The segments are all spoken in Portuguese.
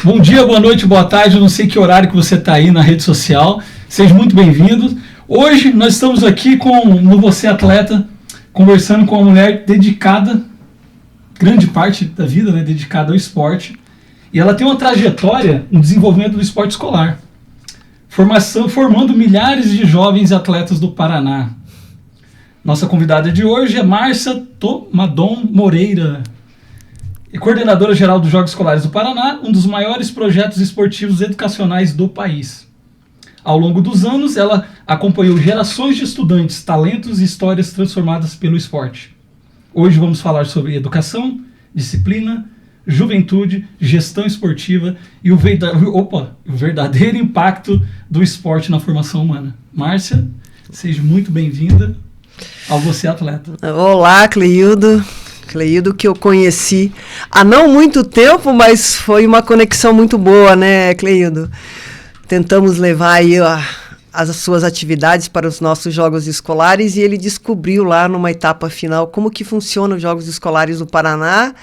Bom dia, boa noite, boa tarde, eu não sei que horário que você está aí na rede social, sejam muito bem-vindos. Hoje nós estamos aqui no Você Atleta, conversando com uma mulher dedicada, grande parte da vida, né, dedicada ao esporte, e ela tem uma trajetória no desenvolvimento do esporte escolar, formando milhares de jovens atletas do Paraná. Nossa convidada de hoje é Márcia Tomadon Moreira, coordenadora geral dos Jogos Escolares do Paraná, um dos maiores projetos esportivos educacionais do país. Ao longo dos anos, ela acompanhou gerações de estudantes, talentos e histórias transformadas pelo esporte. Hoje vamos falar sobre educação, disciplina, juventude, gestão esportiva e o verdadeiro impacto do esporte na formação humana. Márcia, seja muito bem-vinda ao Você Atleta. Olá, Cleildo. Cleildo, que eu conheci há não muito tempo, mas foi uma conexão muito boa, né, Cleildo? Tentamos levar aí as suas atividades para os nossos jogos escolares e ele descobriu lá numa etapa final como que funcionam os jogos escolares no Paraná.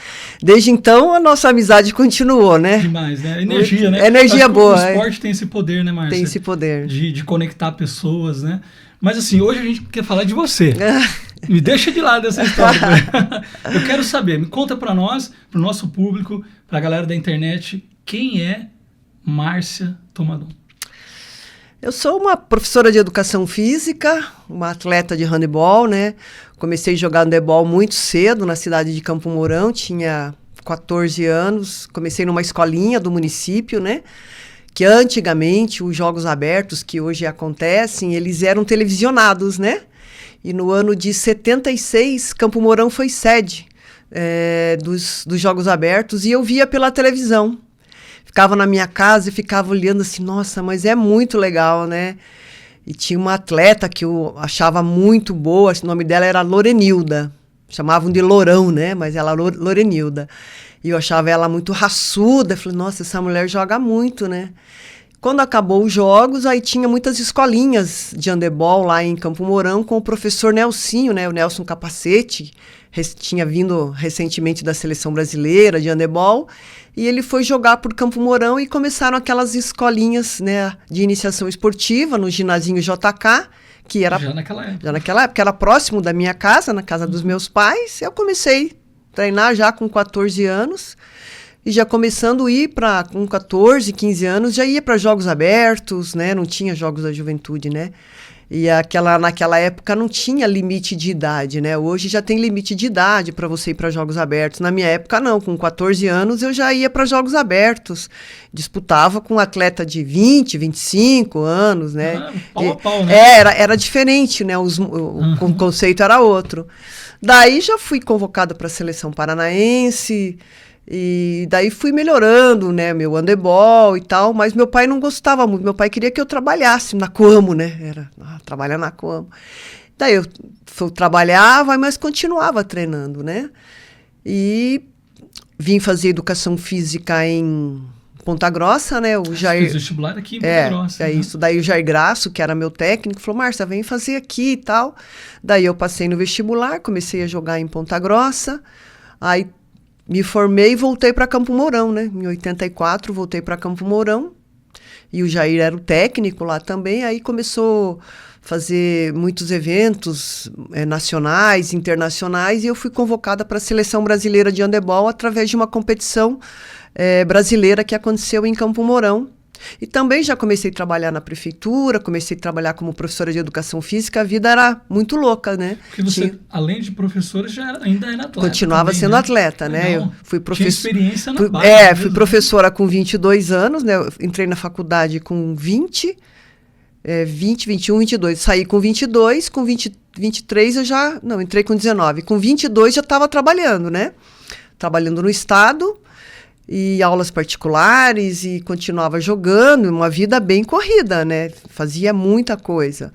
Desde então, a nossa amizade continuou, né? Demais, né? Energia, né? Energia boa. O esporte tem esse poder, né, Márcia? Tem esse poder. De conectar pessoas, né? Mas assim, hoje a gente quer falar de você. Me deixa de lado essa história. Eu quero saber, me conta para nós, para o nosso público, para a galera da internet, quem é Márcia Tomadon? Eu sou uma professora de educação física, uma atleta de handebol, né? Comecei a jogar handebol muito cedo na cidade de Campo Mourão, tinha 14 anos, comecei numa escolinha do município, né? Que antigamente os jogos abertos que hoje acontecem, eles eram televisionados, né? E no ano de 76, Campo Mourão foi sede dos Jogos Abertos e eu via pela televisão. Ficava na minha casa e ficava olhando assim, nossa, mas é muito legal, né? E tinha uma atleta que eu achava muito boa, o nome dela era Lorenilda. Chamavam de Lourão, né? Mas ela era Lorenilda. E eu achava ela muito raçuda. Falei, nossa, essa mulher joga muito, né? Quando acabou os jogos, aí tinha muitas escolinhas de handebol lá em Campo Mourão com o professor Nelsinho, né? O Nelson Capacete, tinha vindo recentemente da seleção brasileira de handebol, e ele foi jogar por Campo Mourão e começaram aquelas escolinhas, né, de iniciação esportiva no ginasinho JK, que era... Já naquela época, era próximo da minha casa, na casa dos meus pais. Eu comecei a treinar já com 14 anos, e já começando a ir com 14, 15 anos, já ia para jogos abertos, né? Não tinha jogos da juventude, né? E naquela época não tinha limite de idade, né? Hoje já tem limite de idade para você ir para jogos abertos. Na minha época não, com 14 anos eu já ia para jogos abertos. Disputava com um atleta de 20, 25 anos, né? Pau a pau, né? Era diferente, né? O conceito era outro. Daí já fui convocada para a seleção paranaense. E daí fui melhorando, né, meu handebol e tal, mas meu pai não gostava muito, meu pai queria que eu trabalhasse na Coamo, né, trabalhar na Coamo. Daí eu trabalhava, mas continuava treinando, né, e vim fazer educação física em Ponta Grossa, né, o Jair... Fiz vestibular aqui em Ponta Grossa. É isso, daí o Jair Graço, que era meu técnico, falou, Márcia, vem fazer aqui e tal. Daí eu passei no vestibular, comecei a jogar em Ponta Grossa, aí me formei e voltei para Campo Mourão, né? Em 84, voltei para Campo Mourão. E o Jair era o técnico lá também. Aí começou a fazer muitos eventos nacionais, internacionais. E eu fui convocada para a Seleção Brasileira de Handebol através de uma competição brasileira que aconteceu em Campo Mourão. E também já comecei a trabalhar na prefeitura, comecei a trabalhar como professora de educação física, a vida era muito louca, né? Porque você, além de professora, ainda era atleta. Continuava também, sendo atleta, né? Eu fui tinha experiência na base. Fui professora com 22 anos, né? Eu entrei na faculdade com 20, 21, 22. Saí com 22, com 23 eu já... Não, entrei com 19. Com 22 já estava trabalhando, né? Trabalhando no Estado... e aulas particulares, e continuava jogando, uma vida bem corrida, né? Fazia muita coisa.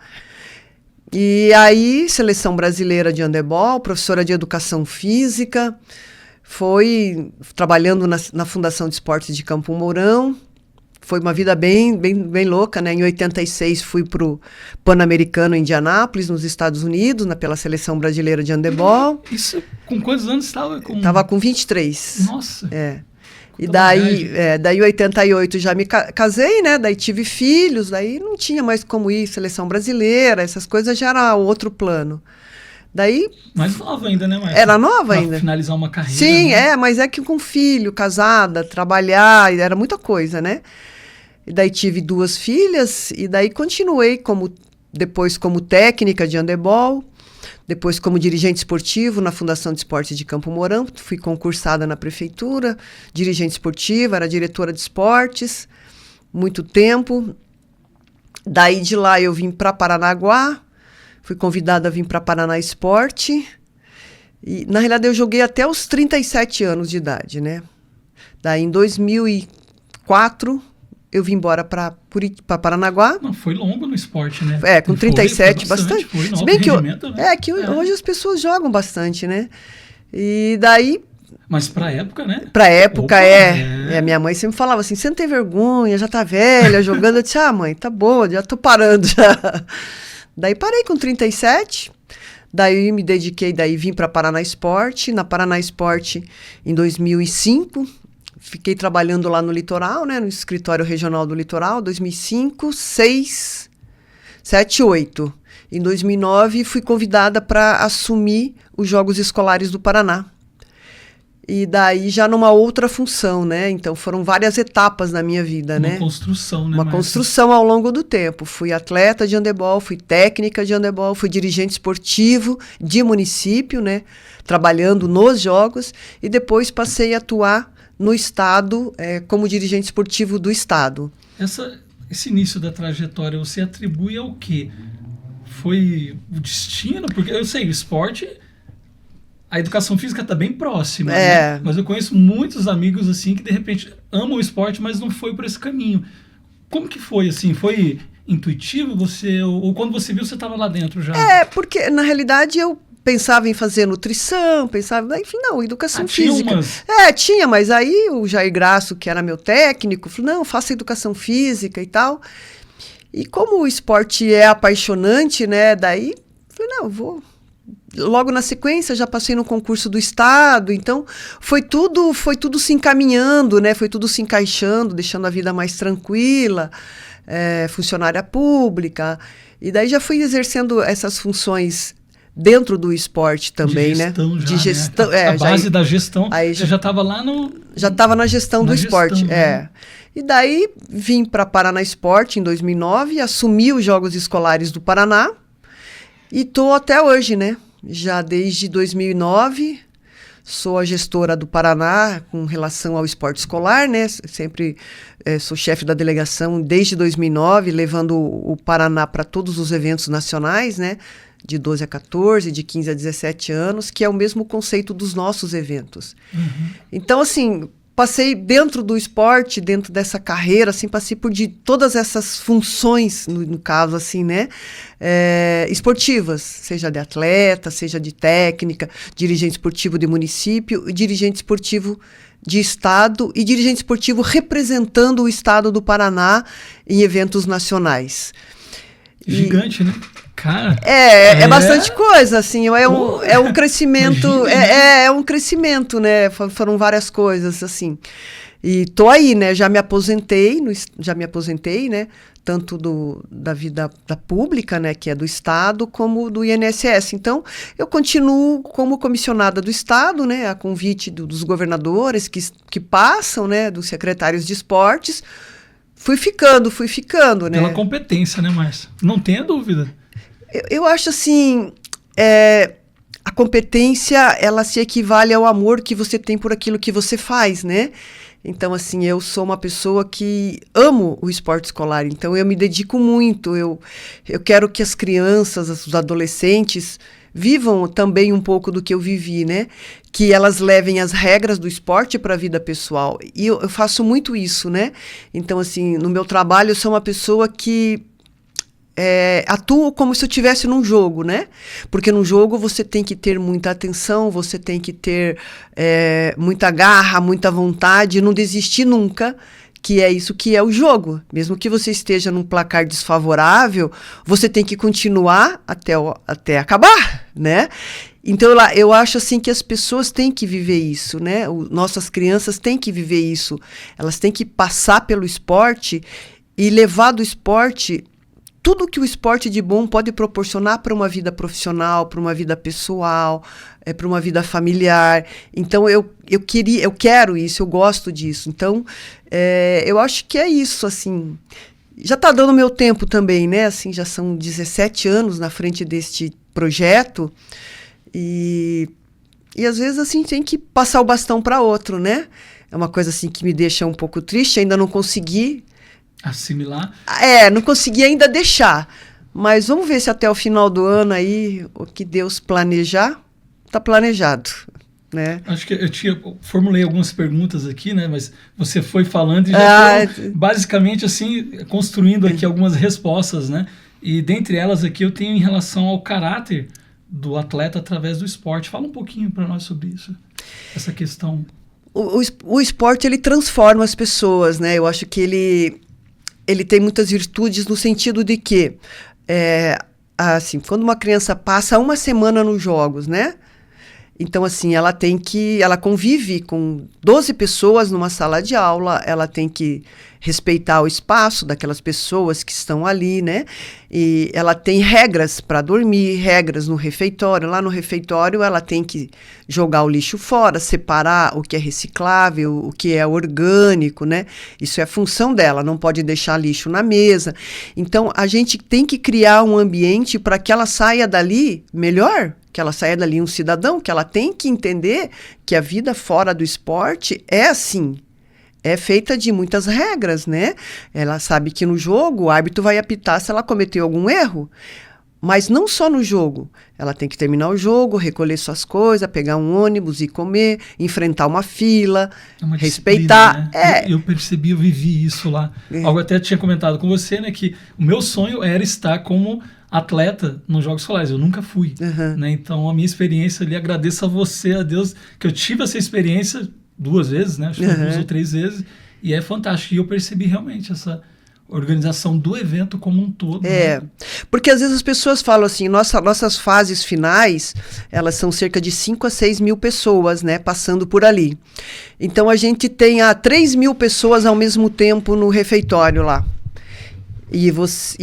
E aí, Seleção Brasileira de Handebol, professora de Educação Física, foi trabalhando na Fundação de Esportes de Campo Mourão. Foi uma vida bem louca, né? Em 86 fui para o Pan-Americano em Indianápolis, nos Estados Unidos, pela Seleção Brasileira de Handebol. Isso, com quantos anos estava? Estava com 23. Nossa! E daí, daí em 88 já me casei, né? Daí tive filhos, daí não tinha mais como ir, seleção brasileira, essas coisas já era outro plano. Daí... Mais nova ainda, né, Márcia? Era nova pra ainda. finalizar uma carreira. Sim, né? mas é que com filho, casada, trabalhar, era muita coisa, né? E daí tive 2 filhas, e daí continuei depois como técnica de handebol, depois como dirigente esportivo na Fundação de Esportes de Campo Mourão, fui concursada na prefeitura, dirigente esportiva, era diretora de esportes, muito tempo. Daí de lá eu vim para Paranaguá, fui convidada a vir para Paraná Esporte, e na realidade eu joguei até os 37 anos de idade, né? Daí em 2004 eu vim embora para Paranaguá. Não, foi longo no esporte, né? Com 37, foi bastante. Foi Se bem que né? hoje as pessoas jogam bastante, né? E daí... Mas pra época, né? Pra época, minha mãe sempre falava assim, você não tem vergonha, já tá velha, jogando. Eu disse, mãe, tá bom, já tô parando já. Daí parei com 37, daí me dediquei, daí vim para Paraná Esporte. Na Paraná Esporte, em 2005, fiquei trabalhando lá no litoral, né, no escritório regional do litoral, 2005, 6, 7, 8. Em 2009, fui convidada para assumir os Jogos Escolares do Paraná. E daí já numa outra função, né? Então foram várias etapas na minha vida, né? Uma construção, né? Uma construção ao longo do tempo. Fui atleta de handebol, fui técnica de handebol, fui dirigente esportivo de município, né? Trabalhando nos jogos, e depois passei a atuar no estado como dirigente esportivo do estado. Esse início da trajetória você atribui ao quê? Foi o destino? Porque eu sei, o esporte... A educação física está bem próxima, né? Mas eu conheço muitos amigos assim que de repente amam o esporte, mas não foi por esse caminho. Como que foi assim? Foi intuitivo você ou quando você viu você estava lá dentro já? Porque na realidade eu pensava em fazer nutrição, enfim, não, educação física. Tinha, mas aí o Jair Graço, que era meu técnico, falou, não, faça educação física e tal. E como o esporte é apaixonante, né? Daí, falei, não, eu vou... Logo na sequência, já passei no concurso do estado, então foi tudo se encaminhando, né? Foi tudo se encaixando, deixando a vida mais tranquila, funcionária pública, e daí já fui exercendo essas funções dentro do esporte também, de gestão, né? De gestão, a base da gestão, aí você já estava lá no... Já estava na gestão do esporte, né? E daí vim para Paraná Esporte em 2009, assumi os Jogos Escolares do Paraná, e estou até hoje, né? Já desde 2009, sou a gestora do Paraná com relação ao esporte escolar, né? Sempre sou chefe da delegação desde 2009, levando o Paraná para todos os eventos nacionais, né? De 12 a 14, de 15 a 17 anos, que é o mesmo conceito dos nossos eventos. Uhum. Então, assim... Passei dentro do esporte, dentro dessa carreira, assim, passei por todas essas funções, no caso, assim, né, esportivas, seja de atleta, seja de técnica, dirigente esportivo de município, dirigente esportivo de estado e dirigente esportivo representando o estado do Paraná em eventos nacionais. Gigante, né? Cara, é bastante coisa, assim, é um crescimento, é um crescimento, né, foram várias coisas, assim, e tô aí, né, já me aposentei, né, tanto da vida da pública, né, que é do Estado, como do INSS, então, eu continuo como comissionada do Estado, né, a convite dos governadores que passam, né, dos secretários de esportes, fui ficando, né. Pela competência, né, Márcia? Não tenha dúvida. Eu acho assim, a competência, ela se equivale ao amor que você tem por aquilo que você faz, né? Então, assim, eu sou uma pessoa que amo o esporte escolar, então eu me dedico muito, eu quero que as crianças, os adolescentes, vivam também um pouco do que eu vivi, né? Que elas levem as regras do esporte para a vida pessoal. E eu faço muito isso, né? Então, assim, no meu trabalho, eu sou uma pessoa que... atuo como se eu estivesse num jogo, né? Porque num jogo você tem que ter muita atenção, você tem que ter muita garra, muita vontade, não desistir nunca, que é isso que é o jogo. Mesmo que você esteja num placar desfavorável, você tem que continuar até acabar, né? Então, eu acho assim que as pessoas têm que viver isso, né? Nossas crianças têm que viver isso. Elas têm que passar pelo esporte e levar do esporte tudo que o esporte de bom pode proporcionar para uma vida profissional, para uma vida pessoal, para uma vida familiar. Então, eu quero isso, eu gosto disso. Então, eu acho que é isso, assim. Já está dando meu tempo também, né? Assim, já são 17 anos na frente deste projeto. E às vezes, assim, tem que passar o bastão para outro, né? É uma coisa, assim, que me deixa um pouco triste. Ainda não consegui assimilar. Não consegui ainda deixar. Mas vamos ver se até o final do ano aí, o que Deus planejar, está planejado, né? Acho que eu formulei algumas perguntas aqui, né? Mas você foi falando e já foi basicamente, assim, construindo aqui algumas respostas, né? E dentre elas aqui eu tenho em relação ao caráter do atleta através do esporte. Fala um pouquinho para nós sobre isso, essa questão. O esporte, ele transforma as pessoas, né? Eu acho que ele tem muitas virtudes no sentido de que, assim, quando uma criança passa uma semana nos jogos, né? Então, assim, ela convive com 12 pessoas numa sala de aula, ela tem que respeitar o espaço daquelas pessoas que estão ali, né? E ela tem regras para dormir, regras no refeitório. Lá no refeitório, ela tem que jogar o lixo fora, separar o que é reciclável, o que é orgânico, né? Isso é função dela, não pode deixar lixo na mesa. Então, a gente tem que criar um ambiente para que ela saia dali melhor, que ela saia dali um cidadão, que ela tem que entender que a vida fora do esporte é assim, é feita de muitas regras, né? Ela sabe que no jogo o árbitro vai apitar se ela cometeu algum erro, mas não só no jogo. Ela tem que terminar o jogo, recolher suas coisas, pegar um ônibus e comer, enfrentar uma fila, respeitar. Né? Eu percebi, eu vivi isso lá. Algo até tinha comentado com você, né? Que o meu sonho era estar como atleta nos Jogos Escolares. Eu nunca fui. Né? Então, a minha experiência ali, agradeço a você, a Deus, que eu tive essa experiência 2 vezes, né? Acho que 2 ou 3 vezes. E é fantástico. E eu percebi realmente essa organização do evento como um todo. Né? Porque às vezes as pessoas falam assim, nossas fases finais, elas são cerca de 5 a 6 mil pessoas, né, passando por ali. Então a gente tem 3 mil pessoas ao mesmo tempo no refeitório lá. E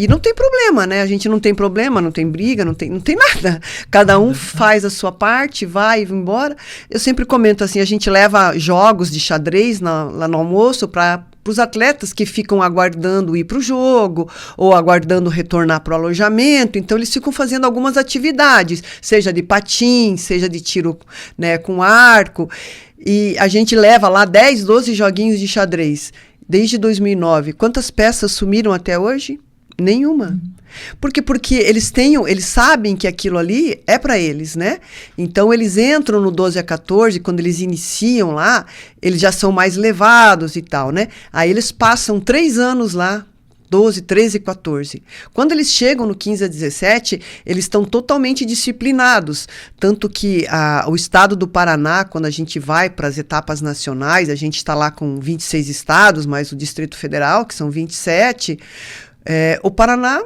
não tem problema, né? A gente não tem problema, não tem briga, não tem nada. Cada um faz a sua parte, vai embora. Eu sempre comento assim, a gente leva jogos de xadrez lá no almoço para os atletas que ficam aguardando ir para o jogo ou aguardando retornar para o alojamento. Então, eles ficam fazendo algumas atividades, seja de patins, seja de tiro, né, com arco. E a gente leva lá 10, 12 joguinhos de xadrez. Desde 2009. Quantas peças sumiram até hoje? Nenhuma. Porque eles sabem que aquilo ali é para eles, né? Então, eles entram no 12 a 14, quando eles iniciam lá, eles já são mais levados e tal, né? Aí eles passam 3 anos lá, 12, 13, 14. Quando eles chegam no 15 a 17, eles estão totalmente disciplinados. Tanto que o estado do Paraná, quando a gente vai para as etapas nacionais, a gente está lá com 26 estados, mais o Distrito Federal, que são 27. O Paraná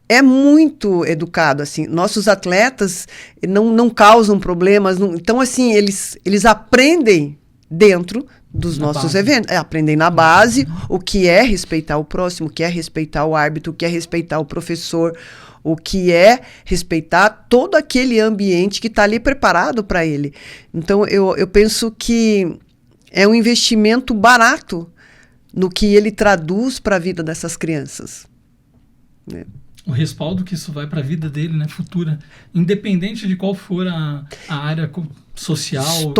é muito educado, assim. Nossos atletas não causam problemas. Então, assim, eles aprendem dentro dos nossos eventos, aprendem na base o que é respeitar o próximo, o que é respeitar o árbitro, o que é respeitar o professor, o que é respeitar todo aquele ambiente que está ali preparado para ele. Então, eu penso que é um investimento barato no que ele traduz para a vida dessas crianças. Né? O respaldo que isso vai para a vida dele, né, futura, independente de qual for a área social.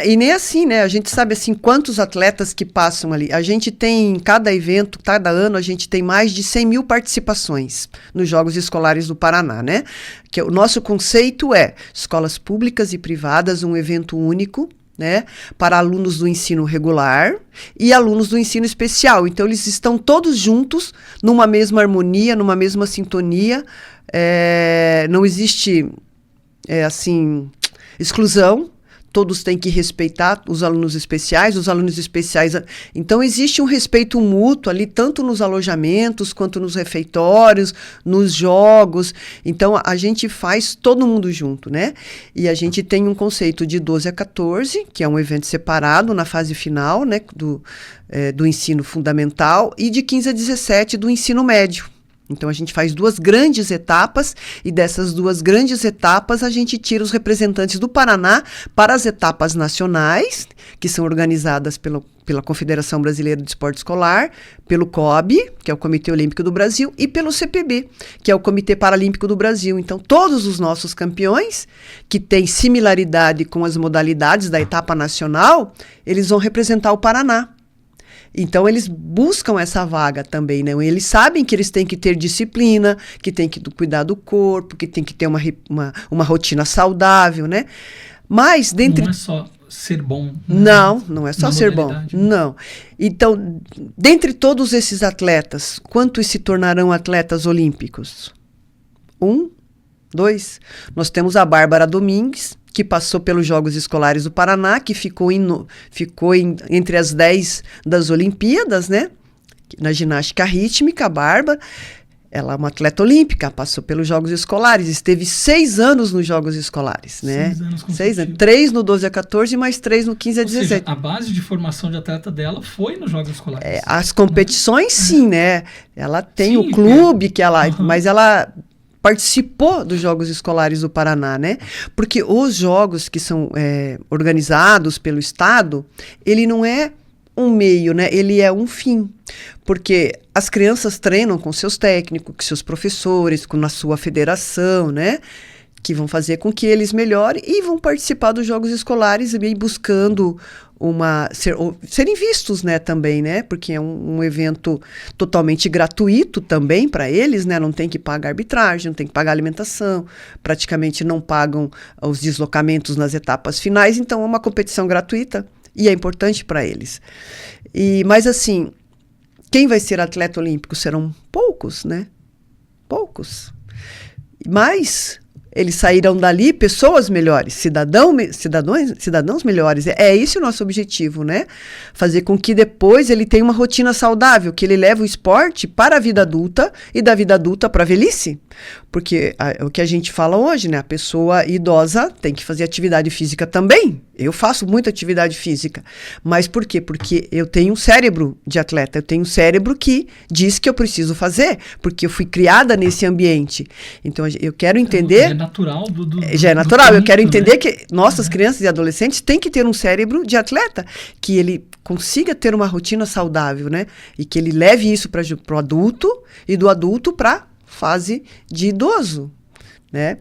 E nem assim, né? A gente sabe assim quantos atletas que passam ali. A gente tem, em cada evento, cada ano, a gente tem mais de 100 mil participações nos Jogos Escolares do Paraná, né? Que o nosso conceito é escolas públicas e privadas, um evento único, né, para alunos do ensino regular e alunos do ensino especial. Então, eles estão todos juntos, numa mesma harmonia, numa mesma sintonia. Não existe, exclusão. todos têm que respeitar os alunos especiais. Então, existe um respeito mútuo ali, tanto nos alojamentos, quanto nos refeitórios, nos jogos. Então, a gente faz todo mundo junto, né? E a gente tem um conceito de 12 a 14, que é um evento separado na fase final, né, do ensino fundamental, e de 15 a 17 do ensino médio. Então, a gente faz 2 grandes etapas, e dessas 2 grandes etapas, a gente tira os representantes do Paraná para as etapas nacionais, que são organizadas pela Confederação Brasileira de Esporte Escolar, pelo COB, que é o Comitê Olímpico do Brasil, e pelo CPB, que é o Comitê Paralímpico do Brasil. Então, todos os nossos campeões, que têm similaridade com as modalidades da etapa nacional, eles vão representar o Paraná. Então, eles buscam essa vaga também, né? Eles sabem que eles têm que ter disciplina, que têm que cuidar do corpo, que tem que ter uma rotina saudável, né? Mas, Não é só ser bom. Não é só ser bom. Não. Então, dentre todos esses atletas, quantos se tornarão atletas olímpicos? 1, 2. Nós temos a Bárbara Domingues, que passou pelos Jogos Escolares do Paraná, que ficou entre as 10 das Olimpíadas, né? Na ginástica rítmica, a Bárbara. Ela é uma atleta olímpica, passou pelos Jogos Escolares, esteve 6 anos nos Jogos Escolares, né? 6 anos consecutivos. 3 no 12 a 14 e mais 3 no 15 a 17. Ou seja, a base de formação de atleta dela foi nos Jogos Escolares. As competições, sim, né? Ela tem o clube que ela... Mas ela participou dos Jogos Escolares do Paraná, né? Porque os jogos que são organizados pelo Estado, ele não é um meio, né? Ele é um fim. Porque as crianças treinam com seus técnicos, com seus professores, na sua federação, né? Que vão fazer com que eles melhorem e vão participar dos Jogos Escolares e buscando serem vistos, né, também, né? Porque é um evento totalmente gratuito também para eles, né? Não tem que pagar arbitragem, não tem que pagar alimentação, praticamente não pagam os deslocamentos nas etapas finais, então é uma competição gratuita e é importante para eles. Mas assim, quem vai ser atleta olímpico serão poucos, né? Poucos. Mas eles sairão dali pessoas melhores, cidadãos melhores. É esse o nosso objetivo, né? Fazer com que depois ele tenha uma rotina saudável, que ele leve o esporte para a vida adulta e da vida adulta para a velhice. Porque o que a gente fala hoje, né? A pessoa idosa tem que fazer atividade física também. Eu faço muita atividade física. Mas por quê? Porque eu tenho um cérebro de atleta. Eu tenho um cérebro que diz que eu preciso fazer, porque eu fui criada nesse ambiente. Então, eu quero entender... Já é natural já é natural. Eu quero entender, né, que nossas crianças e adolescentes têm que ter um cérebro de atleta, que ele consiga ter uma rotina saudável, né? E que ele leve isso para o adulto e do adulto para fase de idoso, né?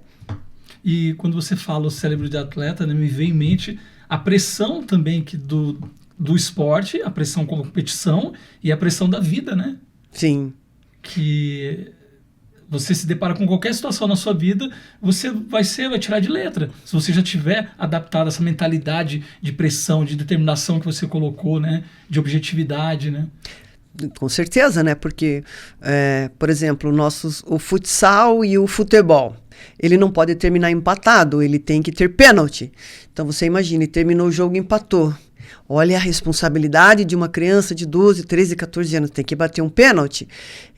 E quando você fala o cérebro de atleta, né, me vem em mente a pressão também do esporte, a pressão com a competição e a pressão da vida, né? Sim. Que você se depara com qualquer situação na sua vida, você vai tirar de letra. Se você já tiver adaptado essa mentalidade de pressão, de determinação que você colocou, né? De objetividade, né? Com certeza, né? Porque, por exemplo, o futsal e o futebol, ele não pode terminar empatado, ele tem que ter pênalti. Então, você imagina, terminou o jogo e empatou. Olha a responsabilidade de uma criança de 12, 13, 14 anos, tem que bater um pênalti.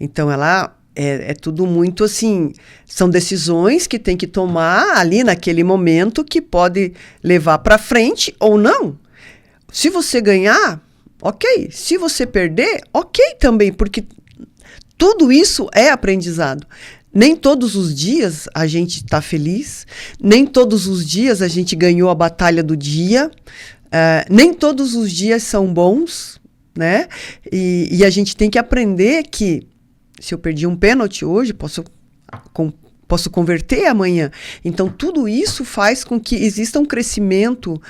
Então, ela... É tudo muito assim, são decisões que tem que tomar ali naquele momento que pode levar para frente ou não. Se você ganhar, ok. Se você perder, ok também, porque tudo isso é aprendizado. Nem todos os dias a gente está feliz, nem todos os dias a gente ganhou a batalha do dia, nem todos os dias são bons, né? E a gente tem que aprender que se eu perdi um pênalti hoje, posso converter amanhã. Então, tudo isso faz com que exista um crescimento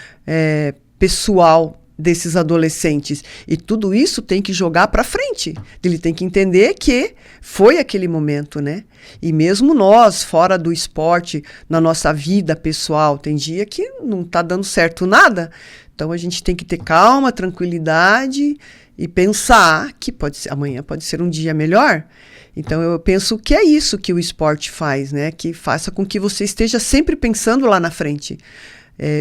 pessoal desses adolescentes. E tudo isso tem que jogar para frente. Ele tem que entender que foi aquele momento, né? E mesmo nós, fora do esporte, na nossa vida pessoal, tem dia que não está dando certo nada. Então, a gente tem que ter calma, tranquilidade e pensar que amanhã pode ser um dia melhor. Então, eu penso que é isso que o esporte faz, né? Que faça com que você esteja sempre pensando lá na frente.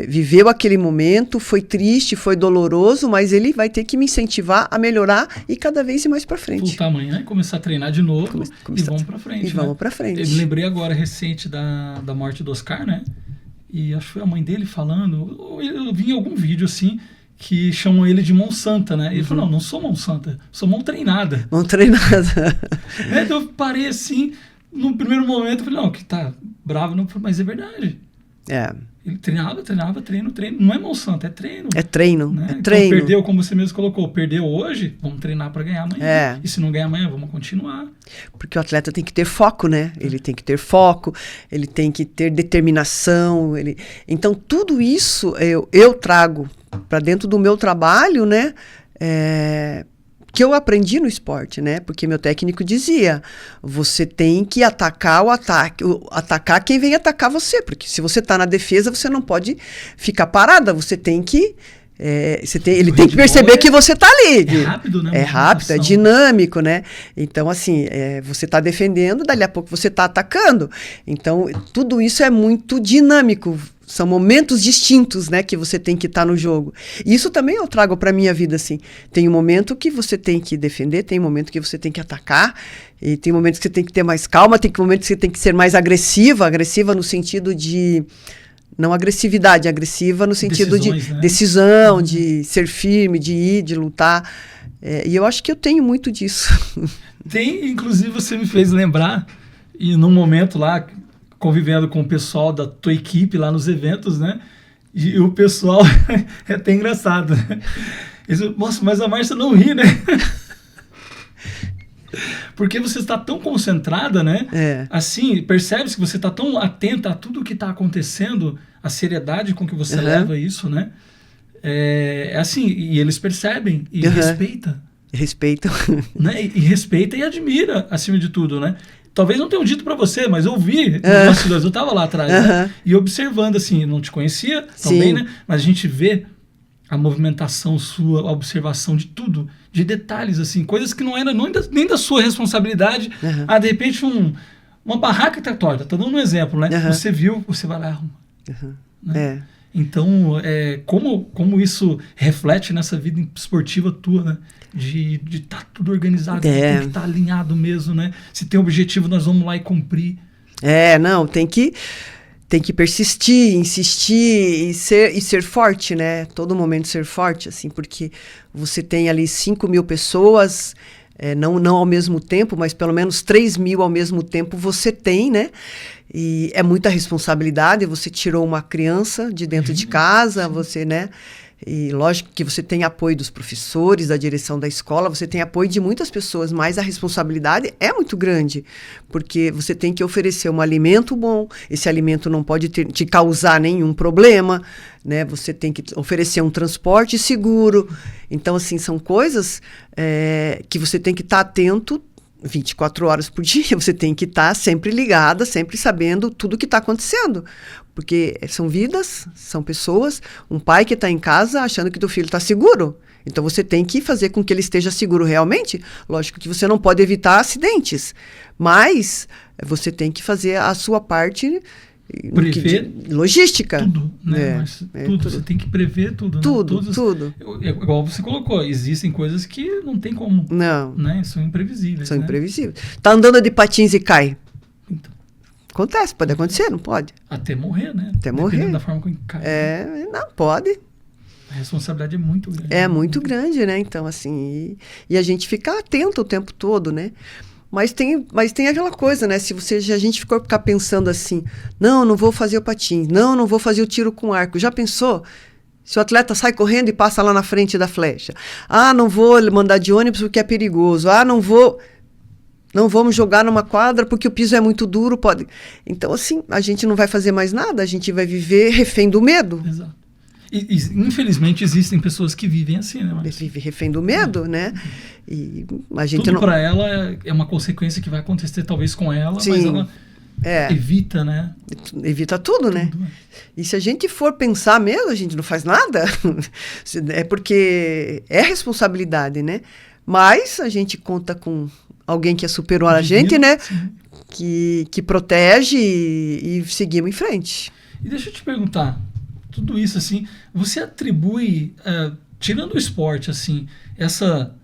viveu aquele momento, foi triste, foi doloroso, mas ele vai ter que me incentivar a melhorar e cada vez ir mais para frente. Voltar amanhã e começar a treinar de novo e vamos para frente. E vamos para frente. Eu me lembrei agora recente da morte do Oscar, né? E acho que foi a mãe dele falando, eu vi em algum vídeo assim, que chamam ele de mão santa, né? Ele falou, não sou mão santa, sou mão treinada. Mão treinada. Então eu parei assim, no primeiro momento, eu falei, não, que tá bravo, não, mas é verdade. Ele treinava, treino. Não é mão santa, é treino. É treino, né? é Então, treino. perdeu, como você mesmo colocou, perdeu hoje, vamos treinar para ganhar amanhã. E se não ganhar amanhã, vamos continuar. Porque o atleta tem que ter foco, né? Ele tem que ter foco, ele tem que ter determinação. Então, tudo isso eu trago para dentro do meu trabalho, né? Que eu aprendi no esporte, né? Porque meu técnico dizia, você tem que atacar atacar quem vem atacar você, porque se você está na defesa, você não pode ficar parada, você tem que ele tem que perceber que você está ali. É rápido, né? É rápido, é dinâmico, né? Então, assim, você está defendendo, dali a pouco você está atacando. Então, tudo isso é muito dinâmico. São momentos distintos, né, que você tem que estar no jogo. E isso também eu trago para a minha vida, assim. Tem um momento que você tem que defender, tem um momento que você tem que atacar, e tem momentos que você tem que ter mais calma, tem momentos que você tem que ser mais agressiva no sentido de... Não agressividade, agressiva no sentido de decisão, de ser firme, de ir, de lutar. E eu acho que eu tenho muito disso. Tem, inclusive você me fez lembrar, e num momento lá... convivendo com o pessoal da tua equipe lá nos eventos, né? E o pessoal é até engraçado, né? Eles, nossa, mas a Márcia não ri, né? Porque você está tão concentrada, né? Assim, percebe-se que você está tão atenta a tudo que está acontecendo, a seriedade com que você leva isso, né? Assim, e eles percebem e respeitam. Respeitam. Né? E respeita e admira, acima de tudo, né? Talvez não tenham dito para você, mas eu vi nos bastidores, eu estava lá atrás, né? E observando, assim, não te conhecia também, né? Mas a gente vê a movimentação sua, a observação de tudo, de detalhes, assim, coisas que não eram nem da sua responsabilidade. De repente, uma barraca tá torta, tô dando um exemplo, né? Você viu, você vai lá e arruma. Né? Então, como isso reflete nessa vida esportiva tua, né? De estar tudo organizado, tem que estar alinhado mesmo, né? Se tem objetivo, nós vamos lá e cumprir. Não, tem que persistir, insistir e ser forte, né? Todo momento ser forte, assim, porque você tem ali 5.000 pessoas, não ao mesmo tempo, mas pelo menos 3.000 ao mesmo tempo você tem, né? E é muita responsabilidade, você tirou uma criança de dentro de casa, você, né? E lógico que você tem apoio dos professores, da direção da escola, você tem apoio de muitas pessoas, mas a responsabilidade é muito grande, porque você tem que oferecer um alimento bom, esse alimento não pode te causar nenhum problema, né? Você tem que oferecer um transporte seguro. Então, assim, são coisas que você tem que estar atento 24 horas por dia, você tem que estar sempre ligada, sempre sabendo tudo o que está acontecendo. Porque são vidas, são pessoas, um pai que está em casa achando que teu filho está seguro. Então você tem que fazer com que ele esteja seguro realmente. Lógico que você não pode evitar acidentes, mas você tem que fazer a sua parte prever logística. Tudo, né? Tudo. Você tem que prever tudo. Tudo, né? tudo. Igual você colocou, existem coisas que não tem como. Não. Né? São imprevisíveis. São imprevisíveis. Tá andando de patins e cai. Então. Acontece, pode acontecer, não pode? Até morrer, né? Até morrer. Dependendo da forma como cai. Não, pode. A responsabilidade é muito grande. É muito grande, né? Então, assim, e a gente fica atento o tempo todo, né? Mas tem aquela coisa, né? Se a gente ficar pensando assim, não vou fazer o patins, não vou fazer o tiro com arco. Já pensou? Se o atleta sai correndo e passa lá na frente da flecha. Não vou mandar de ônibus porque é perigoso. Não vamos jogar numa quadra porque o piso é muito duro. Pode. Então, assim, a gente não vai fazer mais nada, a gente vai viver refém do medo. Exato. E infelizmente existem pessoas que vivem assim, né, Márcia? Vive refém do medo, né? E a gente tudo para ela é uma consequência que vai acontecer talvez com ela, sim, mas ela evita, né? Evita tudo, né? E se a gente for pensar mesmo, a gente não faz nada. É porque é responsabilidade, né? Mas a gente conta com alguém que superou a gente, né? Que protege e seguimos em frente. E deixa eu te perguntar, tudo isso, assim, você atribui, tirando o esporte, assim, essa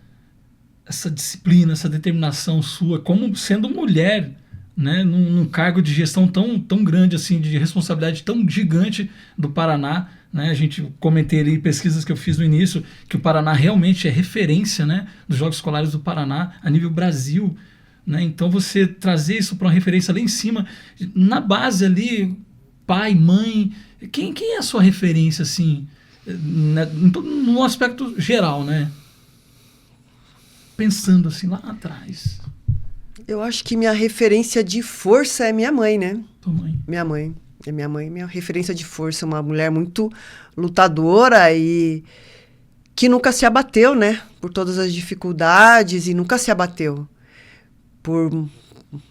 disciplina, essa determinação sua, como sendo mulher, né, num cargo de gestão tão grande, assim, de responsabilidade tão gigante do Paraná, né? A gente comentei ali pesquisas que eu fiz no início, que o Paraná realmente é referência, né, dos Jogos Escolares do Paraná a nível Brasil, né? Então você trazer isso para uma referência lá em cima, na base ali, pai, mãe, quem é a sua referência, assim, né, no aspecto geral, né? Pensando assim lá atrás. Eu acho que minha referência de força é minha mãe, né? Tua mãe. Minha mãe. É minha mãe, minha referência de força. Uma mulher muito lutadora e que nunca se abateu, né? Por todas as dificuldades e nunca se abateu. Por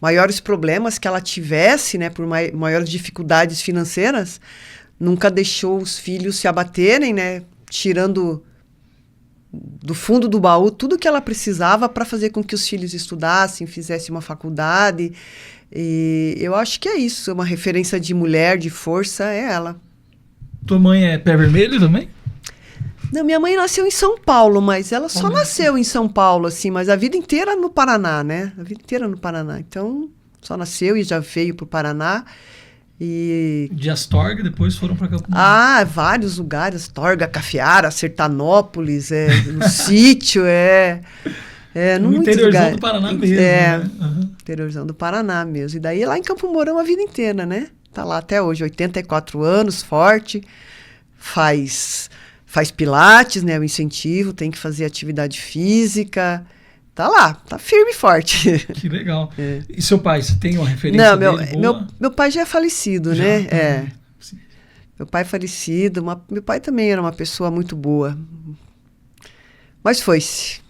maiores problemas que ela tivesse, né? Por maiores dificuldades financeiras, nunca deixou os filhos se abaterem, né? Tirando do fundo do baú tudo que ela precisava para fazer com que os filhos estudassem, fizessem uma faculdade. E eu acho que é isso, uma referência de mulher, de força, é ela. Tua mãe é pé vermelho também? Não, minha mãe nasceu em São Paulo, mas ela só nasceu em São Paulo, assim, mas a vida inteira no Paraná, né? A vida inteira no Paraná. Então, só nasceu e já veio pro Paraná. E... De Astorga, depois foram para Campo Mourão. Vários lugares, Astorga, Cafiara, Sertanópolis, no sítio, no interiorzão do Paraná mesmo, né? Interiorzão do Paraná mesmo. E daí lá em Campo Mourão a vida inteira, né? Tá lá até hoje, 84 anos, forte, faz pilates, né? O incentivo, tem que fazer atividade física. Tá lá, tá firme e forte. Que legal. E seu pai, você tem uma referência dele boa? Meu pai já é falecido, já, né? Meu pai é falecido, meu pai também era uma pessoa muito boa. Mas foi-se.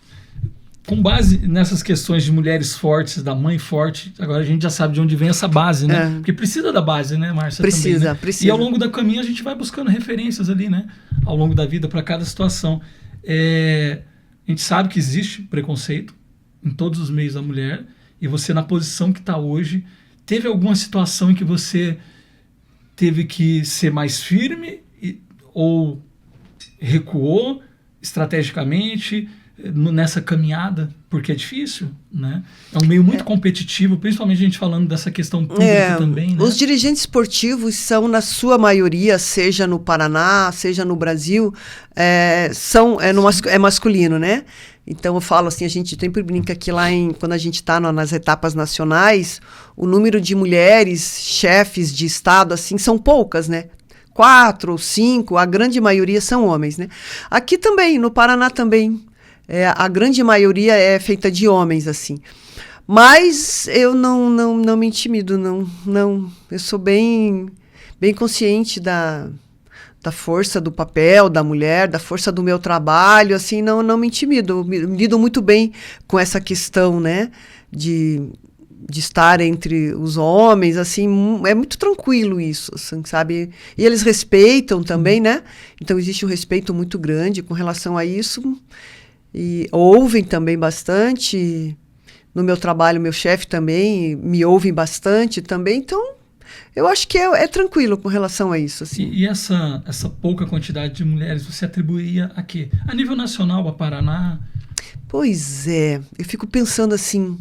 Com base nessas questões de mulheres fortes, da mãe forte, agora a gente já sabe de onde vem essa base, né? Porque precisa da base, né, Márcia? Precisa, também, né? precisa. E ao longo do caminho a gente vai buscando referências ali, né? Ao longo da vida para cada situação. A gente sabe que existe preconceito em todos os meios da mulher, e você, na posição que está hoje, teve alguma situação em que você teve que ser mais firme ou recuou estrategicamente nessa caminhada? Porque é difícil, né? É um meio muito competitivo, principalmente a gente falando dessa questão pública também, né? Os dirigentes esportivos são, na sua maioria, seja no Paraná, seja no Brasil, é masculino, né? Então eu falo assim, a gente sempre brinca que lá quando a gente está nas etapas nacionais, o número de mulheres chefes de estado assim são poucas, né? 4 ou 5, a grande maioria são homens, né? Aqui também, no Paraná também. A grande maioria é feita de homens, assim. Mas eu não me intimido, não. Eu sou bem consciente da força do papel da mulher, da força do meu trabalho, assim, não me intimido. Eu lido muito bem com essa questão, né, de estar entre os homens, assim, é muito tranquilo isso, assim, sabe? E eles respeitam também, né? Então existe um respeito muito grande com relação a isso. E ouvem também bastante. No meu trabalho, meu chefe também me ouvem bastante também. Então, eu acho que é tranquilo com relação a isso. Assim. E essa pouca quantidade de mulheres, você atribuía a quê? A nível nacional, a Paraná? Pois é. Eu fico pensando assim,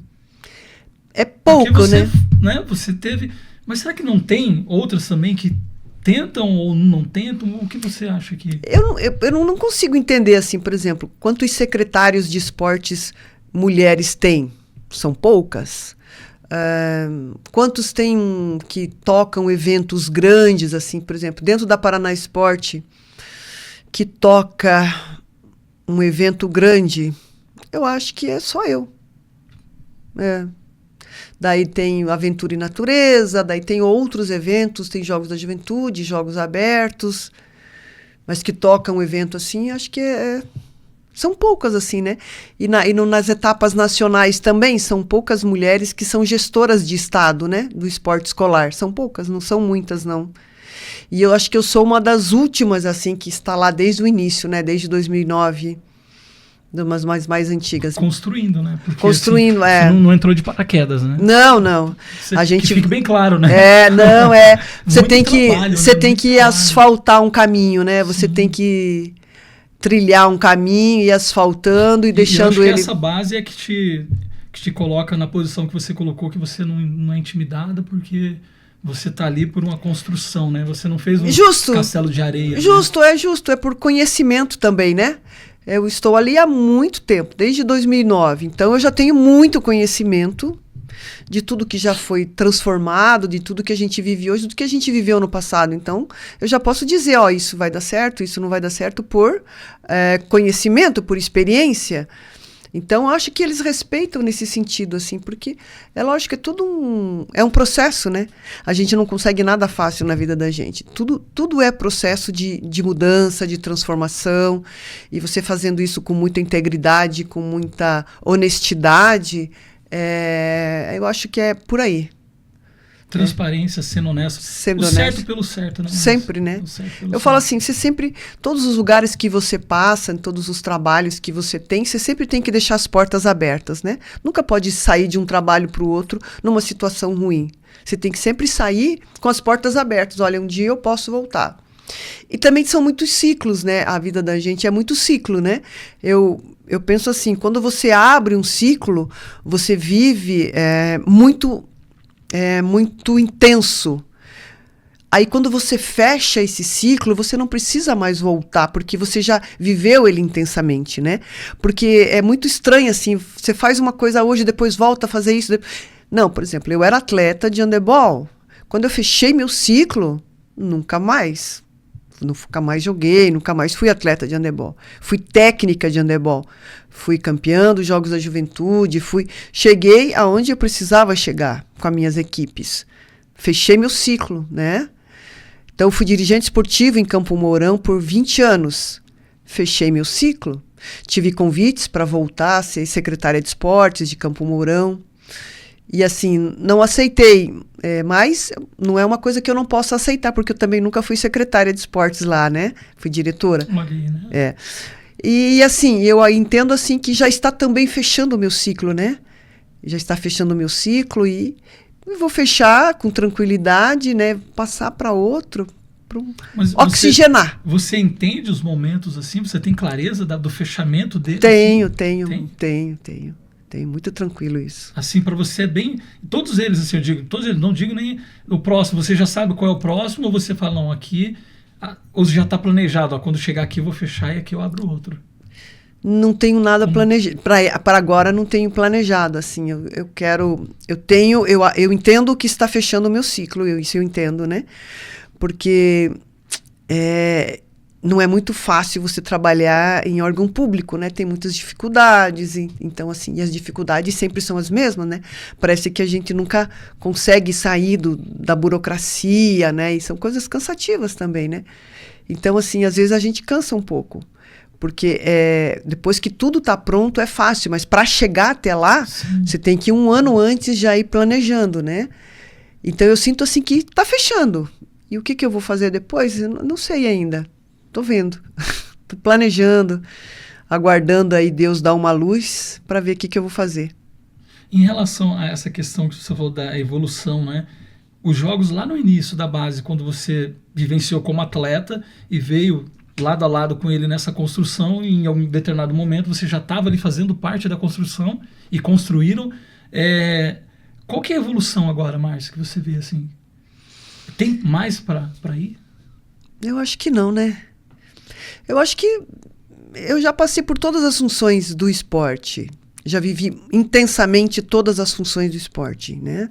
é pouco, você, né? Você teve... Mas será que não tem outras também que tentam ou não tentam? O que você acha que... Eu não consigo entender, assim, por exemplo, quantos secretários de esportes mulheres têm? São poucas. Quantos tem que tocam eventos grandes, assim, por exemplo, dentro da Paraná Esporte, que toca um evento grande? Eu acho que é só eu. Daí tem Aventura e Natureza, daí tem outros eventos, tem Jogos da Juventude, Jogos Abertos, mas que tocam um evento assim, acho que são poucas assim, né? E nas etapas nacionais também são poucas mulheres que são gestoras de estado, né? Do esporte escolar, são poucas, não são muitas, não. E eu acho que eu sou uma das últimas, assim, que está lá desde o início, né? Desde 2009. de umas mais antigas. Construindo, né? Porque, construindo, assim, você não entrou de paraquedas, né? Não. A gente... Que fique bem claro, né? Você tem que, trabalho, você né? tem que asfaltar um caminho, né? Você tem que trilhar um caminho e asfaltando e deixando eu acho ele... que essa base é que te coloca na posição que você colocou, que você não é intimidada, porque você está ali por uma construção, né? Você não fez um castelo de areia. Justo, né? É por conhecimento também, né? Eu estou ali há muito tempo, desde 2009. Então, eu já tenho muito conhecimento de tudo que já foi transformado, de tudo que a gente vive hoje, do que a gente viveu no passado. Então, eu já posso dizer, isso vai dar certo, isso não vai dar certo por conhecimento, por experiência. Então, acho que eles respeitam nesse sentido, assim, porque é lógico, é um processo, né? A gente não consegue nada fácil na vida da gente. Tudo é processo de mudança, de transformação, e você fazendo isso com muita integridade, com muita honestidade, eu acho que é por aí. Transparência, sendo honesto. Sendo honesto. Certo pelo certo, né? Sempre, né? Eu falo assim, você sempre, todos os lugares que você passa, em todos os trabalhos que você sempre tem que deixar as portas abertas, né? Nunca pode sair de um trabalho para o outro numa situação ruim. Você tem que sempre sair com as portas abertas. Olha, um dia eu posso voltar. E também são muitos ciclos, né? A vida da gente é muito ciclo, né? Eu penso assim, quando você abre um ciclo, você vive muito intenso. Aí, quando você fecha esse ciclo, você não precisa mais voltar, porque você já viveu ele intensamente, né? Porque é muito estranho, assim, você faz uma coisa hoje, depois volta a fazer isso. Não, por exemplo, eu era atleta de handebol. Quando eu fechei meu ciclo, nunca mais joguei, nunca mais fui atleta de handebol. Fui técnica de handebol. Fui campeã dos Jogos da Juventude, cheguei aonde eu precisava chegar com as minhas equipes. Fechei meu ciclo, né? Então, fui dirigente esportivo em Campo Mourão por 20 anos. Fechei meu ciclo. Tive convites para voltar a ser secretária de esportes de Campo Mourão. E assim, não aceitei, mas não é uma coisa que eu não possa aceitar, porque eu também nunca fui secretária de esportes lá, né? Fui diretora. né? E assim, eu entendo assim que já está também fechando o meu ciclo, né? Já está fechando o meu ciclo e vou fechar com tranquilidade, né? Passar para outro, oxigenar. Você entende os momentos assim? Você tem clareza do fechamento dele? Tenho. Muito tranquilo isso. Assim, para você é bem... Todos eles, assim, eu digo, todos eles, não digo nem o próximo. Você já sabe qual é o próximo ou você fala, não, aqui... ou já está planejado, quando chegar aqui eu vou fechar e aqui eu abro outro? Não tenho nada planejado. Para agora não tenho planejado, assim. Eu entendo que está fechando o meu ciclo, isso eu entendo, né? Porque... não é muito fácil você trabalhar em órgão público, né? Tem muitas dificuldades, então, assim, e as dificuldades sempre são as mesmas, né? Parece que a gente nunca consegue sair da burocracia, né? E são coisas cansativas também, né? Então, assim, às vezes a gente cansa um pouco, porque depois que tudo está pronto é fácil, mas para chegar até lá, você tem que 1 ano antes já ir planejando, né? Então, eu sinto, assim, que está fechando. E o que eu vou fazer depois? Eu não sei ainda. Tô vendo, tô planejando, aguardando aí Deus dar uma luz para ver o que eu vou fazer. Em relação a essa questão que você falou da evolução, né? Os jogos lá no início da base, quando você vivenciou como atleta e veio lado a lado com ele nessa construção, e em algum determinado momento você já estava ali fazendo parte da construção e construíram. Qual que é a evolução agora, Márcia, que você vê assim? Tem mais para ir? Eu acho que não, né? Eu acho que eu já passei por todas as funções do esporte. Já vivi intensamente todas as funções do esporte, né?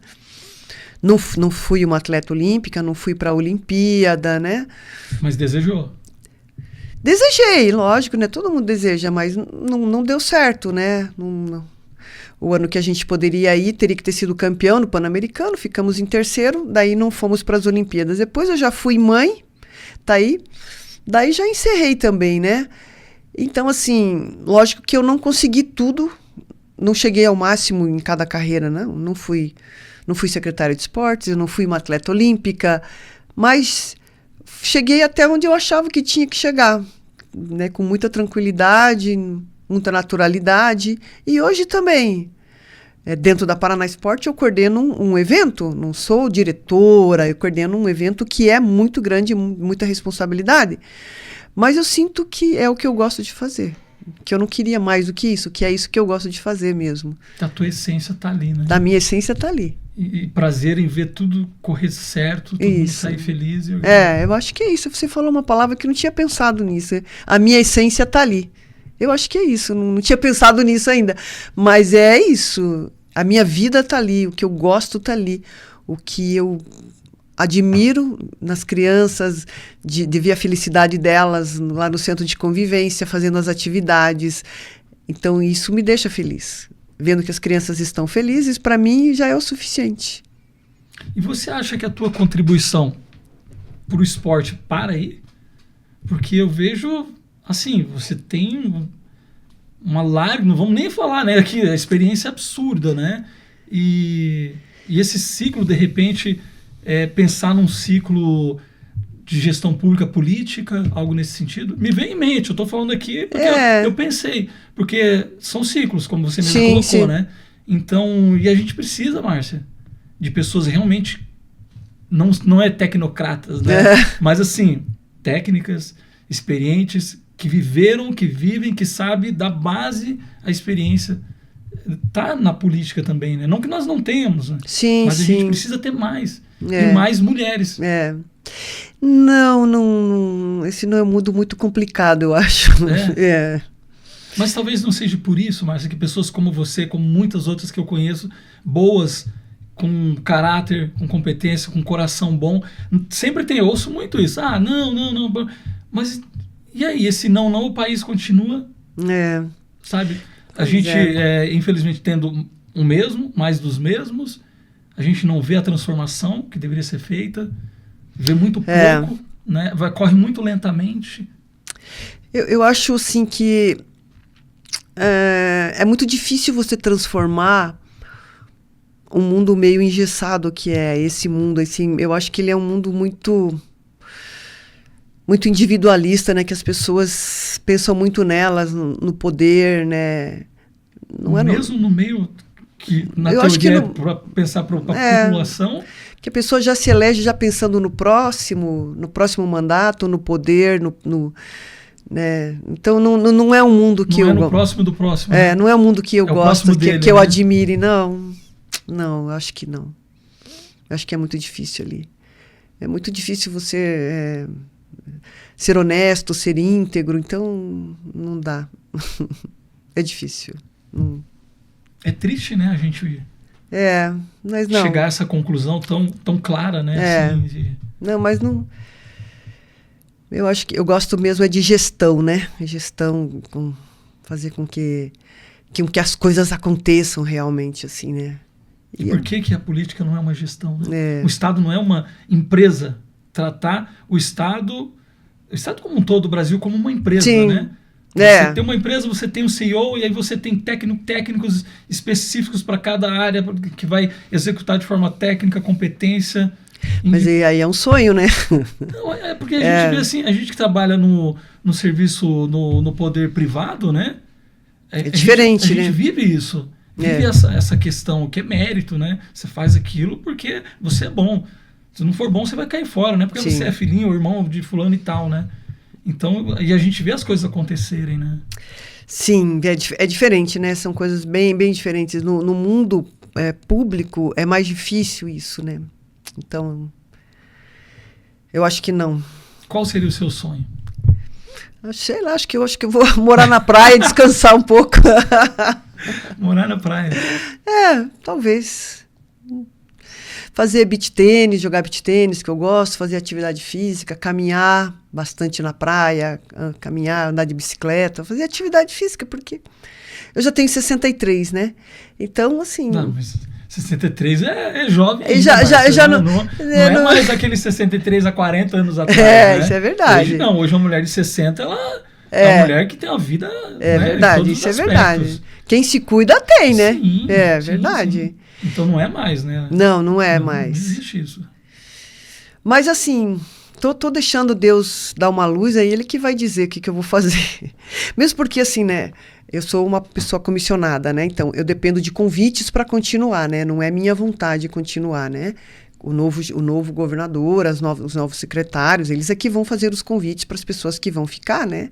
Não fui uma atleta olímpica, não fui para a Olimpíada, né? Mas desejou? Desejei, lógico, né? Todo mundo deseja, mas não deu certo, né? O ano que a gente poderia ir, teria que ter sido campeão no Pan-Americano, ficamos em terceiro, daí não fomos para as Olimpíadas. Depois eu já fui mãe, tá aí... Daí já encerrei também, né? Então, assim, lógico que eu não consegui tudo, não cheguei ao máximo em cada carreira, né? Não fui secretária de esportes, eu não fui uma atleta olímpica, mas cheguei até onde eu achava que tinha que chegar, né? Com muita tranquilidade, muita naturalidade. E hoje também, dentro da Paraná Esporte, eu coordeno um evento, não sou diretora, eu coordeno um evento que é muito grande, muita responsabilidade. Mas eu sinto que é o que eu gosto de fazer. Que eu não queria mais do que isso, que é isso que eu gosto de fazer mesmo. A tua essência tá ali, né? Da minha essência tá ali. E prazer em ver tudo correr certo, todo mundo sair feliz. Eu acho que é isso. Você falou uma palavra que eu não tinha pensado nisso. A minha essência tá ali. Eu acho que é isso. Não tinha pensado nisso ainda. Mas é isso. A minha vida tá ali. O que eu gosto tá ali. O que eu admiro nas crianças, de ver a felicidade delas lá no centro de convivência, fazendo as atividades. Então, isso me deixa feliz. Vendo que as crianças estão felizes, para mim, já é o suficiente. E você acha que a tua contribuição para o esporte para aí? Porque eu vejo, assim, você tem uma larga, não vamos nem falar, né? Aqui, a experiência é absurda, né? E esse ciclo, de repente, pensar num ciclo de gestão pública política, algo nesse sentido, me vem em mente. Eu estou falando aqui porque eu pensei, porque são ciclos, como você mesmo colocou, sim. Né? Então, e a gente precisa, Márcia, de pessoas realmente, não é tecnocratas, né? Mas assim, técnicas, experientes, que viveram, que vivem, que sabem da base a experiência. Tá na política também, né? Não que nós não tenhamos, né? Sim, mas a gente precisa ter mais. E mais mulheres. Não, esse não é um mundo muito complicado, eu acho. Mas talvez não seja por isso, Márcia, que pessoas como você, como muitas outras que eu conheço, boas, com caráter, com competência, com coração bom, sempre tem, eu ouço muito isso. Ah, não. Mas e aí, esse não, o país continua, sabe? A gente, infelizmente, tendo o mesmo, mais dos mesmos, a gente não vê a transformação que deveria ser feita, vê muito pouco, né? Corre muito lentamente. Eu acho, assim, que é muito difícil você transformar um mundo meio engessado que é esse mundo. Assim, eu acho que ele é um mundo muito individualista, né? Que as pessoas pensam muito nelas, no poder, né? Não mesmo no meio que na eu teoria acho que para pensar para a população, que a pessoa já se elege já pensando no próximo mandato, no poder, né? Então não é um mundo que não é no próximo do próximo. Né? Não é um mundo que eu gosto, dele, que eu admire, não, acho que não. Acho que é muito difícil ali. É muito difícil você ser honesto, ser íntegro, então não dá. É difícil. É triste, né, a gente mas não. chegar a essa conclusão tão clara, né? Assim, Não, mas não. Eu acho que eu gosto mesmo de gestão, né? Gestão, fazer com que as coisas aconteçam realmente, assim, né? E por que a política não é uma gestão? Né? O Estado não é uma empresa. Tratar o Estado como um todo, o Brasil, como uma empresa, sim. Né? Você tem uma empresa, você tem um CEO e aí você tem técnicos específicos para cada área que vai executar de forma técnica, competência. Mas aí é um sonho, né? Não, porque a gente vê assim, a gente que trabalha no serviço, no poder privado, né? É diferente, a né? gente vive isso. Vive essa questão, que é mérito, né? Você faz aquilo porque você é bom. Se não for bom, você vai cair fora, né? Porque sim. você é filhinho ou irmão de fulano e tal, né? Então, e a gente vê as coisas acontecerem, né? Sim, é diferente, né? São coisas bem, bem diferentes. No mundo público é mais difícil isso, né? Então, eu acho que não. Qual seria o seu sonho? Sei lá, acho que eu vou morar na praia e descansar um pouco. Morar na praia? Talvez. Fazer beach tênis, jogar beach tênis, que eu gosto, fazer atividade física, caminhar bastante na praia, caminhar, andar de bicicleta, fazer atividade física, porque eu já tenho 63, né? Então, assim... Não, mas 63 é jovem. Já não é mais aquele 63 há 40 anos atrás, né? Isso é verdade. Hoje uma mulher de 60, ela é uma mulher que tem uma vida... verdade, isso é verdade. Quem se cuida tem, né? Sim, verdade. Sim. Então não é mais, né? Não é mais. Não existe isso. Mas assim, tô deixando Deus dar uma luz, aí Ele que vai dizer o que eu vou fazer. Mesmo porque, assim, né, eu sou uma pessoa comissionada, né, então eu dependo de convites para continuar, né, não é minha vontade continuar, né. O novo governador, os novos secretários, eles é que vão fazer os convites para as pessoas que vão ficar, né.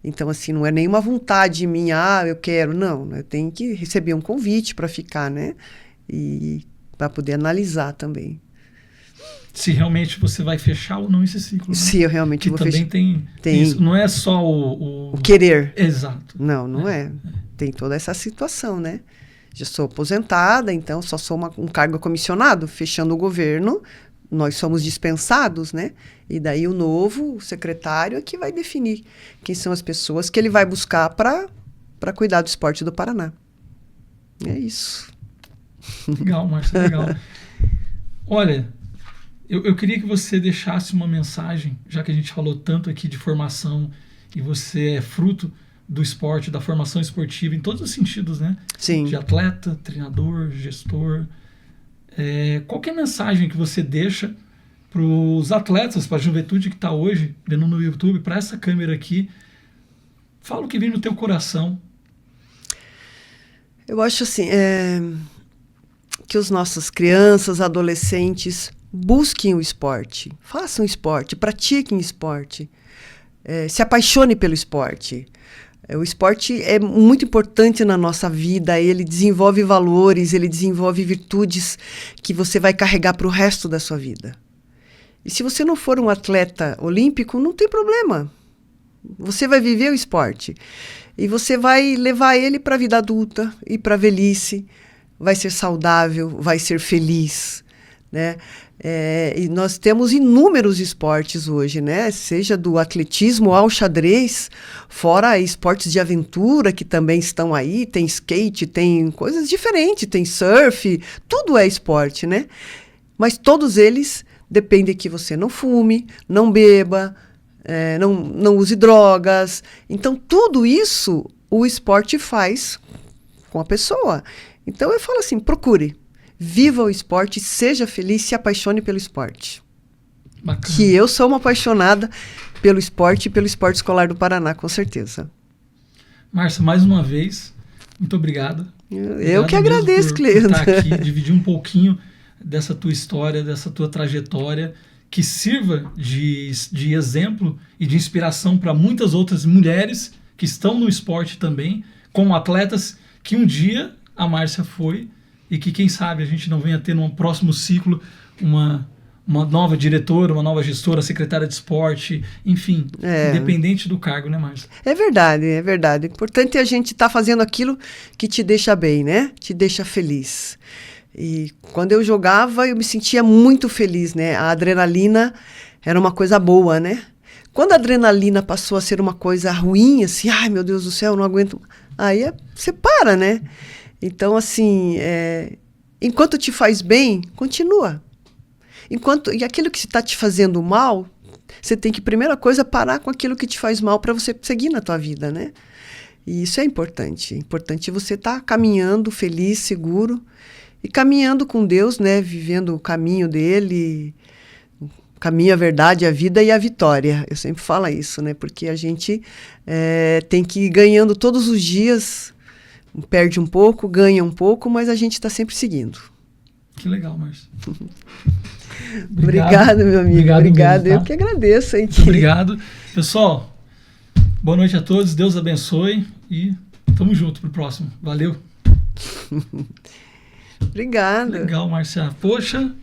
Então, assim, não é nenhuma vontade minha, eu quero, não. Eu tenho que receber um convite para ficar, né? E para poder analisar também. Se realmente você vai fechar ou não esse ciclo. Né? Se eu realmente vou fechar. Também tem isso. Não é só o querer. Exato. Não é. Tem toda essa situação, né? Já sou aposentada, então só sou um cargo comissionado. Fechando o governo, nós somos dispensados, né? E daí o novo secretário é que vai definir quem são as pessoas que ele vai buscar para cuidar do esporte do Paraná. É isso. Legal, Márcia, legal. Olha, eu queria que você deixasse uma mensagem, já que a gente falou tanto aqui de formação e você é fruto do esporte, da formação esportiva em todos os sentidos, né? Sim. De atleta, treinador, gestor. Qual que é a mensagem que você deixa para os atletas, para a juventude que está hoje vendo no YouTube, para essa câmera aqui? Fala o que vem no teu coração. Eu acho assim, que os nossos crianças, adolescentes busquem o esporte, façam esporte, pratiquem esporte, se apaixone pelo esporte. O esporte é muito importante na nossa vida, ele desenvolve valores, ele desenvolve virtudes que você vai carregar para o resto da sua vida. E se você não for um atleta olímpico, não tem problema. Você vai viver o esporte. E você vai levar ele para a vida adulta e para a velhice. Vai ser saudável, vai ser feliz, né? E nós temos inúmeros esportes hoje, né? Seja do atletismo ao xadrez, fora esportes de aventura que também estão aí, tem skate, tem coisas diferentes, tem surf, tudo é esporte, né? Mas todos eles dependem que você não fume, não beba, não use drogas. Então, tudo isso o esporte faz com a pessoa. Então, eu falo assim, procure. Viva o esporte, seja feliz, se apaixone pelo esporte. Bacana. Que eu sou uma apaixonada pelo esporte e pelo esporte escolar do Paraná, com certeza. Márcia, mais uma vez, muito obrigado. Eu que agradeço, Cleiton. Por estar aqui, dividir um pouquinho dessa tua história, dessa tua trajetória, que sirva de exemplo e de inspiração para muitas outras mulheres que estão no esporte também, como atletas que um dia a Márcia foi, e que, quem sabe, a gente não venha ter num próximo ciclo uma nova diretora, uma nova gestora, secretária de esporte, enfim, independente do cargo, né, Márcia? É verdade, é verdade. O importante é a gente estar fazendo aquilo que te deixa bem, né? Te deixa feliz. E quando eu jogava, eu me sentia muito feliz, né? A adrenalina era uma coisa boa, né? Quando a adrenalina passou a ser uma coisa ruim, assim, ai, meu Deus do céu, não aguento. Aí você para, né? Então, assim, enquanto te faz bem, continua. E aquilo que está te fazendo mal, você tem que, primeira coisa, parar com aquilo que te faz mal para você seguir na tua vida, né? E isso é importante. É importante você estar caminhando feliz, seguro, e caminhando com Deus, né? Vivendo o caminho dele, o caminho, a verdade, a vida e a vitória. Eu sempre falo isso, né? Porque a gente tem que ir ganhando todos os dias. Perde um pouco, ganha um pouco, mas a gente está sempre seguindo. Que legal, Márcia. Obrigado, meu amigo. Obrigado. Mesmo, tá? Eu que agradeço. Hein, Obrigado. Pessoal, boa noite a todos. Deus abençoe e tamo junto pro próximo. Valeu. Obrigada. Legal, Márcia. Poxa.